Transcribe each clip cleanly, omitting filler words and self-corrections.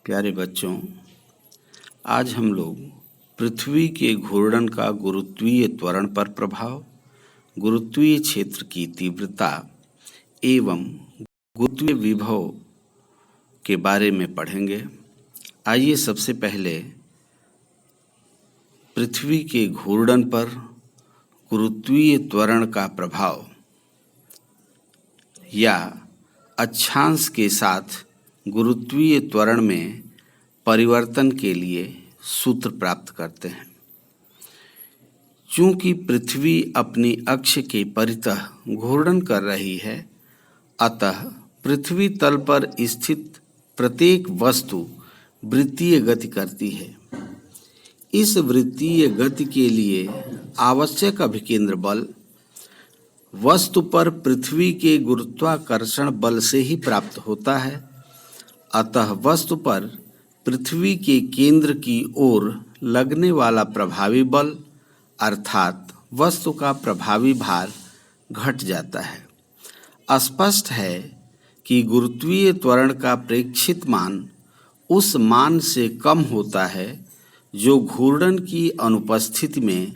प्यारे बच्चों, आज हम लोग पृथ्वी के घूर्णन का गुरुत्वीय त्वरण पर प्रभाव, गुरुत्वीय क्षेत्र की तीव्रता एवं गुरुत्वीय विभव के बारे में पढ़ेंगे। आइए सबसे पहले पृथ्वी के घूर्णन पर गुरुत्वीय त्वरण का प्रभाव या अक्षांश के साथ गुरुत्वीय त्वरण में परिवर्तन के लिए सूत्र प्राप्त करते हैं। चूंकि पृथ्वी अपनी अक्ष के परितः घूर्णन कर रही है, अतः पृथ्वी तल पर स्थित प्रत्येक वस्तु वृत्तीय गति करती है। इस वृत्तीय गति के लिए आवश्यक अभिकेंद्र बल वस्तु पर पृथ्वी के गुरुत्वाकर्षण बल से ही प्राप्त होता है। अतः वस्तु पर पृथ्वी के केंद्र की ओर लगने वाला प्रभावी बल अर्थात वस्तु का प्रभावी भार घट जाता है। स्पष्ट है कि गुरुत्वीय त्वरण का प्रेक्षित मान उस मान से कम होता है जो घूर्णन की अनुपस्थिति में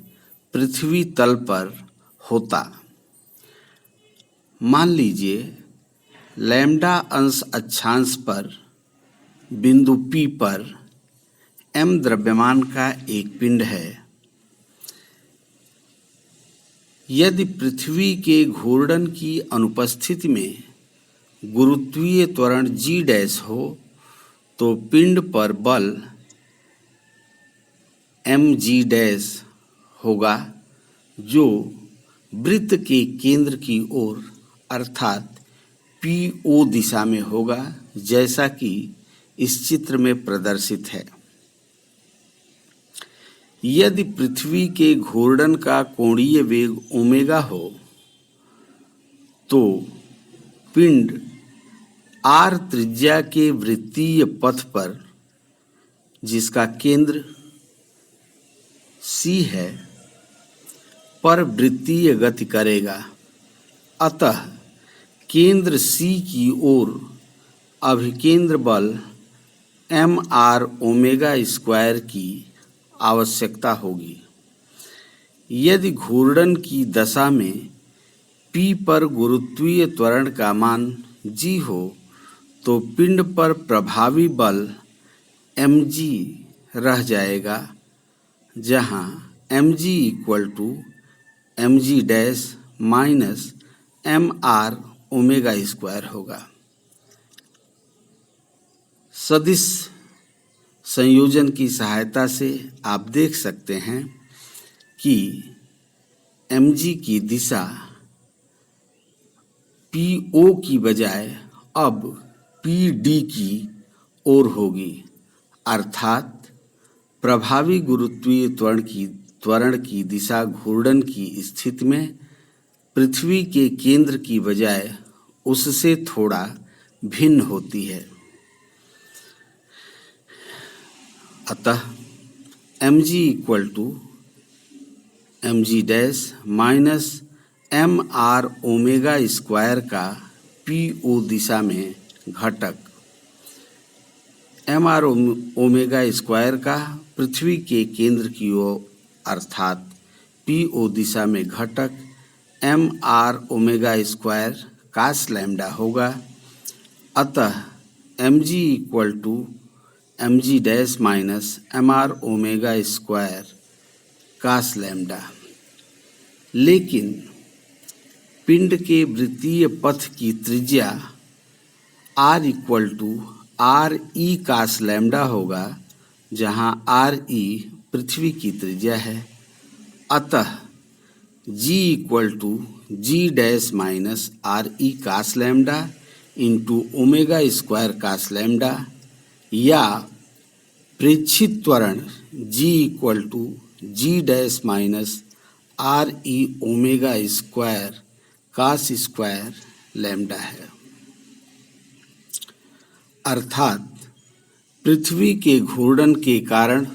पृथ्वी तल पर होता। मान लीजिए लैम्डा अंश अक्षांश पर बिंदु P पर m द्रव्यमान का एक पिंड है। यदि पृथ्वी के घूर्णन की अनुपस्थिति में गुरुत्वीय त्वरण g डैश हो तो पिंड पर बल mg डैश होगा जो वृत्त के केंद्र की ओर अर्थात PO दिशा में होगा, जैसा कि इस चित्र में प्रदर्शित है। यदि पृथ्वी के घूर्णन का कोणीय वेग ओमेगा हो तो पिंड r त्रिज्या के वृत्तीय पथ पर, जिसका केंद्र C है, पर वृत्तीय गति करेगा। अतः केंद्र C की ओर अभिकेंद्र बल mr ओमेगा स्क्वायर की आवश्यकता होगी। यदि घूर्णन की दशा में P पर गुरुत्वीय त्वरण का मान g हो तो पिंड पर प्रभावी बल mg रह जाएगा, जहां mg equal to mg dash minus mr omega square होगा। सदिश संयोजन की सहायता से आप देख सकते हैं कि mg की दिशा PO की बजाय अब PD की ओर होगी, अर्थात प्रभावी गुरुत्वीय त्वरण की दिशा घूर्णन की स्थिति में पृथ्वी के केंद्र की बजाय उससे थोड़ा भिन्न होती है। अतः mg equal to mg dash minus mr omega square का PO दिशा में घटक mr ओमेगा स्क्वायर का पृथ्वी के केंद्र की ओर अर्थात PO दिशा में घटक mr omega square cos lambda होगा। अतः mg equal to mg dash minus mr omega square cos lambda. लेकिन पिंड के वृत्तीय पथ की त्रिज्या r equal to r e cos lambda होगा, जहां r e पृथ्वी की त्रिज्या है। अतः g equal to g dash minus r e cos lambda into omega square cos lambda, या प्रेक्षित त्वरण g equal to g dash minus r e omega square cos square lambda है। अर्थात पृथ्वी के घूर्णन के कारण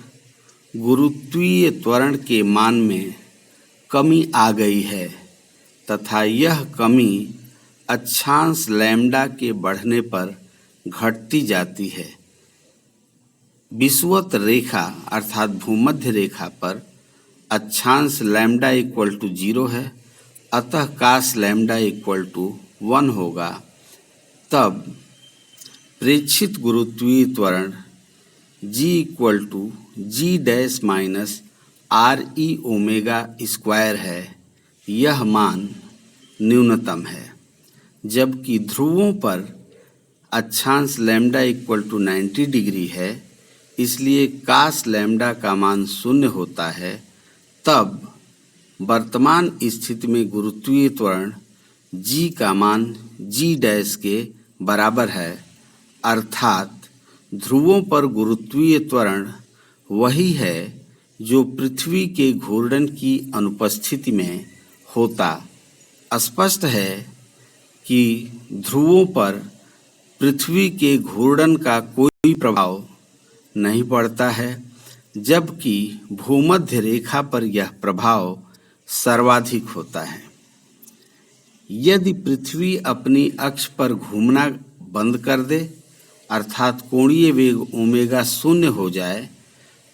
गुरुत्वीय त्वरण के मान में कमी आ गई है तथा यह कमी अक्षांश लैम्डा के बढ़ने पर घटती जाती है। विषुवत रेखा अर्थात भूमध्य रेखा पर अक्षांश लैम्डा इक्वल टू 0 है, अतः काश लैम्डा इक्वल टू 1 होगा। तब प्रेक्षित गुरुत्वीय त्वरण g equal to g dash minus r e omega square है। यह मान न्यूनतम है, जबकि ध्रुवों पर अक्षांश लैम्डा इक्वल टू 90 डिग्री है, इसलिए काश लैम्डा का मान 0 होता है। तब वर्तमान स्थिति में गुरुत्वीय त्वरण g का मान g डैश के बराबर है, अर्थात ध्रुवों पर गुरुत्वीय त्वरण वही है जो पृथ्वी के घूर्णन की अनुपस्थिति में होता। स्पष्ट है कि ध्रुवों पर पृथ्वी के घूर्णन का कोई प्रभाव नहीं पड़ता है, जबकि भूमध्य रेखा पर यह प्रभाव सर्वाधिक होता है। यदि पृथ्वी अपनी अक्ष पर घूमना बंद कर दे अर्थात कोणीय वेग ओमेगा 0 हो जाए,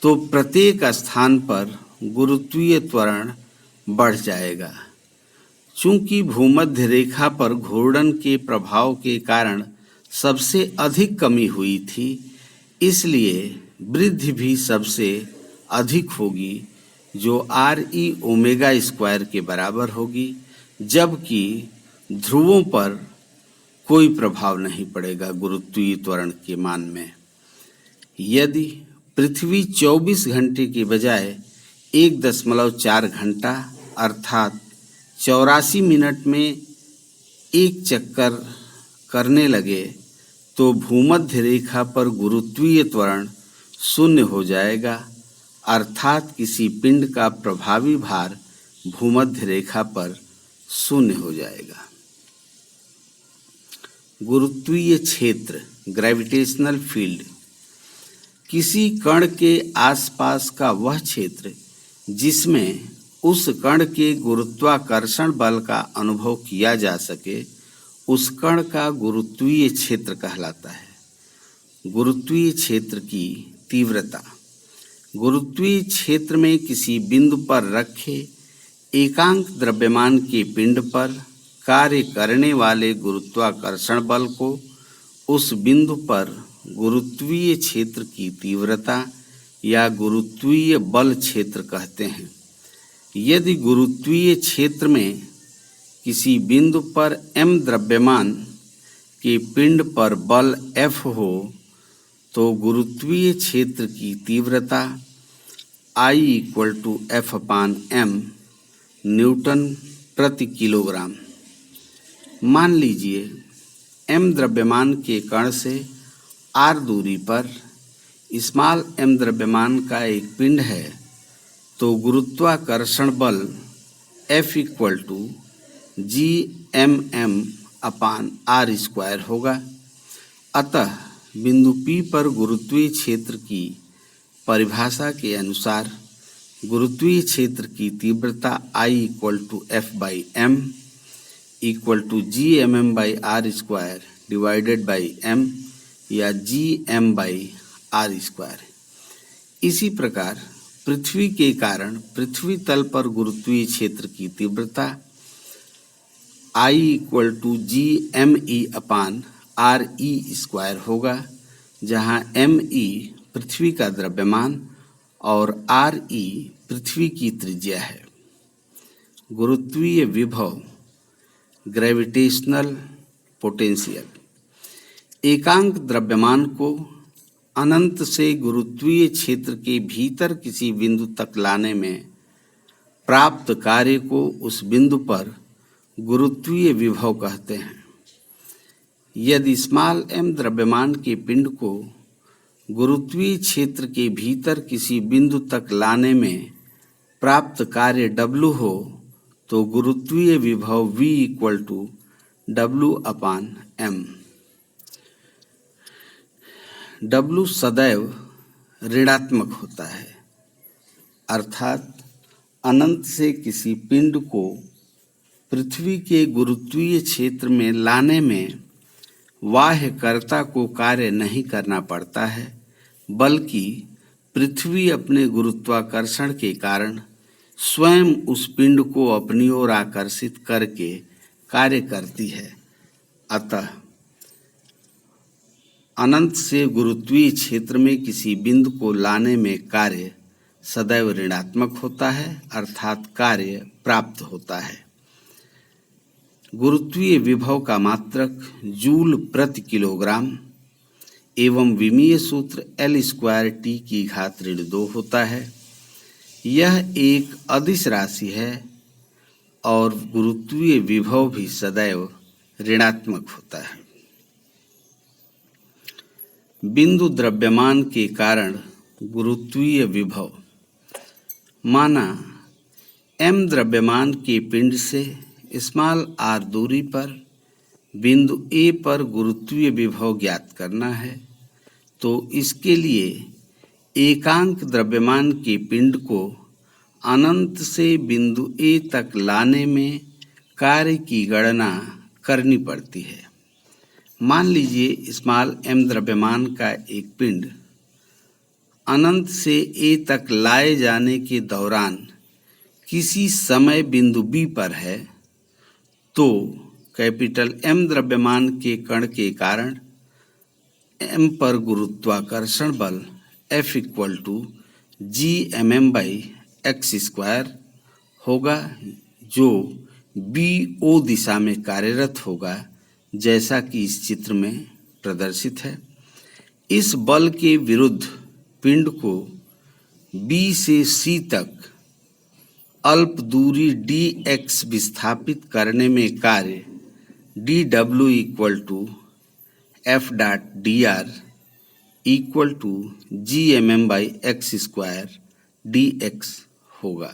तो प्रत्येक स्थान पर गुरुत्वीय त्वरण बढ़ जाएगा। चूंकि भूमध्य रेखा पर घूर्णन के प्रभाव के कारण सबसे अधिक कमी हुई थी, इसलिए वृद्धि भी सबसे अधिक होगी, जो आर ई ओमेगा स्क्वायर के बराबर होगी, जबकि ध्रुवों पर कोई प्रभाव नहीं पड़ेगा गुरुत्वीय त्वरण के मान में। यदि पृथ्वी 24 घंटे के बजाय 1.4 घंटा अर्थात 84 मिनट में एक चक्कर करने लगे, तो भूमध्य रेखा पर गुरुत्वीय त्वरण 0 हो जाएगा, अर्थात किसी पिंड का प्रभावी भार भूमध्य रेखा पर 0 हो जाएगा। गुरुत्वीय क्षेत्र ग्रेविटेशनल फील्ड किसी कण के आसपास का वह क्षेत्र जिसमें उस कण के गुरुत्वाकर्षण बल का अनुभव किया जा सके, उस कण का गुरुत्वीय क्षेत्र कहलाता है। गुरुत्वीय क्षेत्र की तीव्रता गुरुत्वीय क्षेत्र में किसी बिंदु पर रखे एकांक द्रव्यमान के पिंड पर कार्य करने वाले गुरुत्वाकर्षण बल को उस बिंदु पर गुरुत्वीय क्षेत्र की तीव्रता या गुरुत्वीय बल क्षेत्र कहते हैं। यदि गुरुत्वीय क्षेत्र में किसी बिंदु पर m द्रव्यमान के पिंड पर बल F हो, तो गुरुत्वीय क्षेत्र की तीव्रता I equal to F/m newton प्रति किलोग्राम। मान लीजिए m द्रव्यमान के कण से r दूरी पर स्मॉल m द्रव्यमान का एक पिंड है, तो गुरुत्वाकर्षण बल F इक्वल टू Gmm/r² होगा। अतः बिंदु P पर गुरुत्वीय क्षेत्र की परिभाषा के अनुसार गुरुत्वीय क्षेत्र की तीव्रता I equal to F/m equal to Gmm/r² divided by m या Gm/r²। इसी प्रकार पृथ्वी के कारण पृथ्वी तल पर गुरुत्वीय क्षेत्र की तीव्रता I इक्वल टू Gme/re² होगा, जहाँ me पृथ्वी का द्रव्यमान और re पृथ्वी की त्रिज्या है। गुरुत्वीय विभव ग्रेविटेशनल पोटेंशियल एकांक द्रव्यमान को अनंत से गुरुत्वीय क्षेत्र के भीतर किसी बिंदु तक लाने में प्राप्त कार्य को उस बिंदु पर गुरुत्वीय विभव कहते हैं। यदि स्मॉल m द्रव्यमान के पिंड को गुरुत्वीय क्षेत्र के भीतर किसी बिंदु तक लाने में प्राप्त कार्य W हो, तो गुरुत्वीय विभव V equal to W/m। W सदैव ऋणात्मक होता है, अर्थात अनंत से किसी पिंड को पृथ्वी के गुरुत्वीय क्षेत्र में लाने में बाह्यकर्ता को कार्य नहीं करना पड़ता है, बल्कि पृथ्वी अपने गुरुत्वाकर्षण के कारण स्वयं उस पिंड को अपनी ओर आकर्षित करके कार्य करती है। अतः अनंत से गुरुत्वीय क्षेत्र में किसी बिंदु को लाने में कार्य सदैव ऋणात्मक होता है, अर्थात कार्य प्राप्त होता है। गुरुत्वीय विभव का मात्रक जूल प्रति किलोग्राम एवं विमीय सूत्र L² की घात ऋण 2 होता है। यह एक अदिश राशि है और गुरुत्वीय विभव भी सदैव ऋणात्मक होता है। बिंदु द्रव्यमान के कारण गुरुत्वीय विभव। माना m द्रव्यमान के पिंड से r दूरी पर बिंदु A पर गुरुत्वीय विभव ज्ञात करना है, तो इसके लिए एकांक द्रव्यमान के पिंड को अनंत से बिंदु A तक लाने में कार्य की गणना करनी पड़ती है। मान लीजिए m द्रव्यमान का एक पिंड अनंत से A तक लाए जाने के दौरान किसी समय बिंदु B पर है, तो M द्रव्यमान के कण के कारण m पर गुरुत्वाकर्षण बल F = Gmm/x² होगा, जो BO दिशा में कार्यरत होगा, जैसा कि इस चित्र में प्रदर्शित है। इस बल के विरुद्ध पिंड को B से C तक अल्प दूरी dx विस्थापित करने में कार्य dW = F.dr = Gmm/x² dx होगा।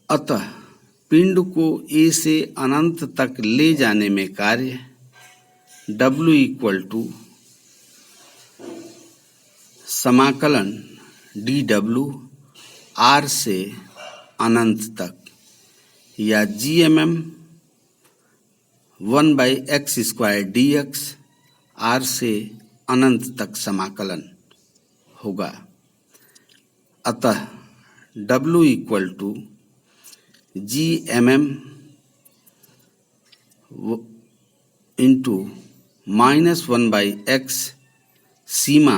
अतः पिंड को A से अनंत तक ले जाने में कार्य W = समाकलन dW r से अनंत तक या Gmm 1/x² dx r से अनंत तक समाकलन होगा। अतः W = Gmm - 1/x सीमा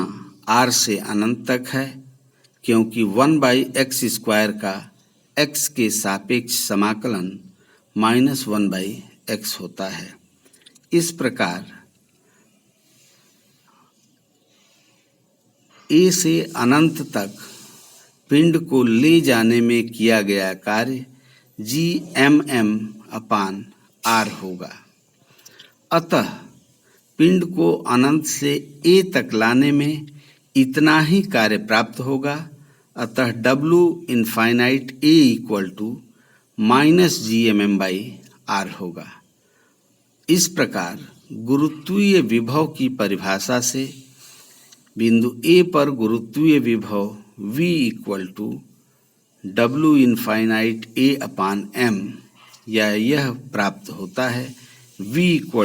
r से अनंत तक है, क्योंकि 1/x² का x के सापेक्ष समाकलन -1/x होता है। इस प्रकार A से अनंत तक पिंड को ले जाने में किया गया कार्य Gmm/r होगा। अतः पिंड को अनंत से A तक लाने में इतना ही कार्य प्राप्त होगा। अतः W ∞A = -Gmm/r होगा। इस प्रकार गुरुत्वीय विभव की परिभाषा से बिंदु A पर गुरुत्वीय विभव V = W ∞A/m या यह प्राप्त होता है V =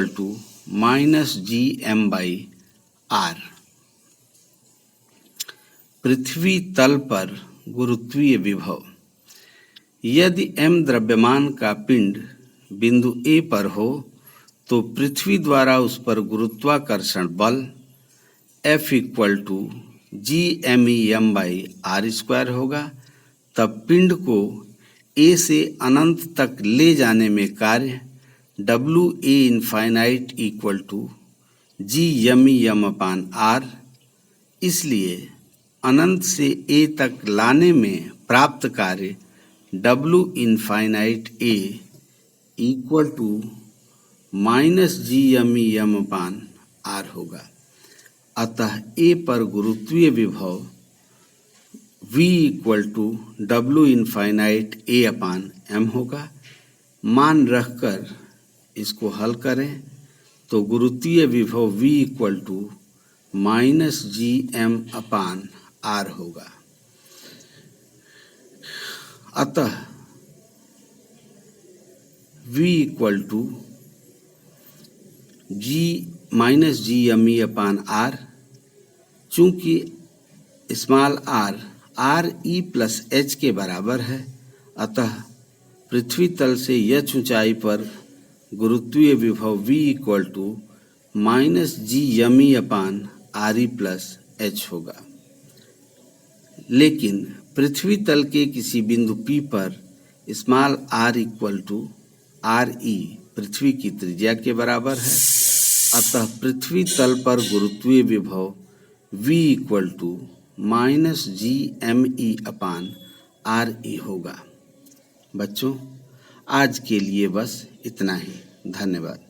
-Gm/r। पृथ्वी तल पर गुरुत्वीय विभव। यदि m द्रव्यमान का पिंड बिंदु A पर हो, तो पृथ्वी द्वारा उस पर गुरुत्वाकर्षण बल F = Gmem/r² होगा। तब पिंड को A से अनंत तक ले जाने में कार्य WA∞ = Gmem/r। इसलिए अनंत से A तक लाने में प्राप्त कार्य W ∞A = -Gmem/r होगा। अतः A पर गुरुत्वीय विभव V = W ∞A/m होगा। मान रखकर इसको हल करें तो गुरुत्वीय विभव V = -Gm/r होगा। अतः V = G minus G M ई अपान आर। चूंकि small R R E plus H के बराबर है, अतः पृथ्वी तल से एच ऊंचाई पर गुरुत्वीय विभव v equal to minus G M E upon R E plus H होगा। लेकिन पृथ्वी तल के किसी बिंदु P पर small r equal to R E पृथ्वी की त्रिज्या के बराबर है, अतः पृथ्वी तल पर गुरुत्वीय विभव v equal to minus G M E upon R e होगा। बच्चों, आज के लिए बस इतना ही। धन्यवाद।